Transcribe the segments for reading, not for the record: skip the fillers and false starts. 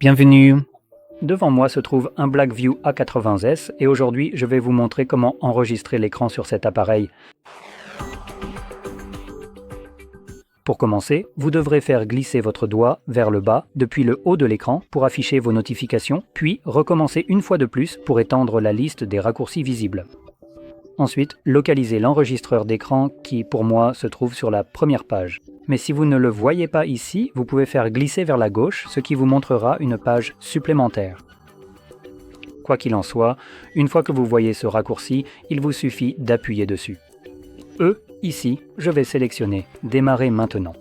Bienvenue! Devant moi se trouve un Blackview A80s et aujourd'hui je vais vous montrer comment enregistrer l'écran sur cet appareil. Pour commencer, vous devrez faire glisser votre doigt vers le bas depuis le haut de l'écran pour afficher vos notifications, puis recommencer une fois de plus pour étendre la liste des raccourcis visibles. Ensuite, localisez l'enregistreur d'écran qui, pour moi, se trouve sur la première page. Mais si vous ne le voyez pas ici, vous pouvez faire glisser vers la gauche, ce qui vous montrera une page supplémentaire. Quoi qu'il en soit, une fois que vous voyez ce raccourci, il vous suffit d'appuyer dessus. Ici, je vais sélectionner « Démarrer maintenant ».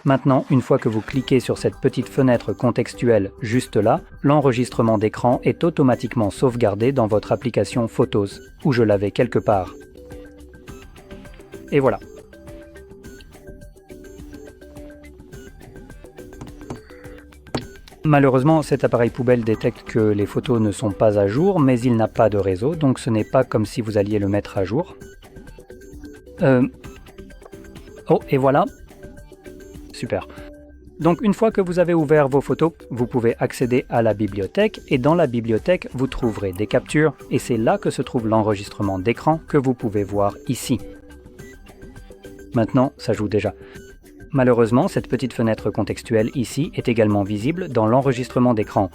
Maintenant, une fois que vous cliquez sur cette petite fenêtre contextuelle juste là, l'enregistrement d'écran est automatiquement sauvegardé dans votre application Photos, où je l'avais quelque part. Et voilà. Malheureusement, cet appareil poubelle détecte que les photos ne sont pas à jour, mais il n'a pas de réseau, donc ce n'est pas comme si vous alliez le mettre à jour. Oh, et voilà. Super. Donc une fois que vous avez ouvert vos photos, vous pouvez accéder à la bibliothèque et dans la bibliothèque, vous trouverez des captures et c'est là que se trouve l'enregistrement d'écran que vous pouvez voir ici. Maintenant, ça joue déjà. Malheureusement, cette petite fenêtre contextuelle ici est également visible dans l'enregistrement d'écran.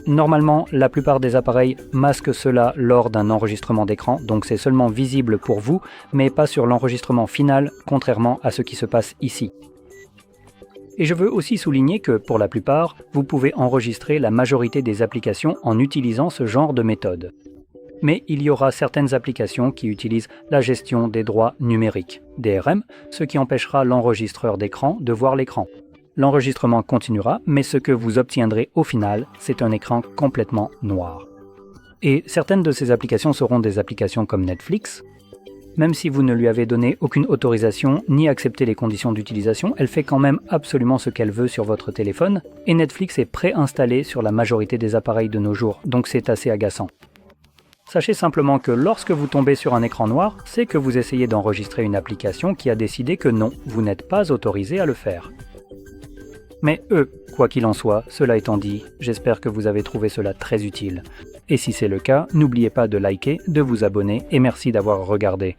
Normalement, la plupart des appareils masquent cela lors d'un enregistrement d'écran, donc c'est seulement visible pour vous, mais pas sur l'enregistrement final, contrairement à ce qui se passe ici. Et je veux aussi souligner que, pour la plupart, vous pouvez enregistrer la majorité des applications en utilisant ce genre de méthode. Mais il y aura certaines applications qui utilisent la gestion des droits numériques, DRM, ce qui empêchera l'enregistreur d'écran de voir l'écran. L'enregistrement continuera, mais ce que vous obtiendrez au final, c'est un écran complètement noir. Et certaines de ces applications seront des applications comme Netflix. Même si vous ne lui avez donné aucune autorisation ni accepté les conditions d'utilisation, elle fait quand même absolument ce qu'elle veut sur votre téléphone, et Netflix est préinstallé sur la majorité des appareils de nos jours, donc c'est assez agaçant. Sachez simplement que lorsque vous tombez sur un écran noir, c'est que vous essayez d'enregistrer une application qui a décidé que non, vous n'êtes pas autorisé à le faire. Mais quoi qu'il en soit, cela étant dit, j'espère que vous avez trouvé cela très utile. Et si c'est le cas, n'oubliez pas de liker, de vous abonner et merci d'avoir regardé.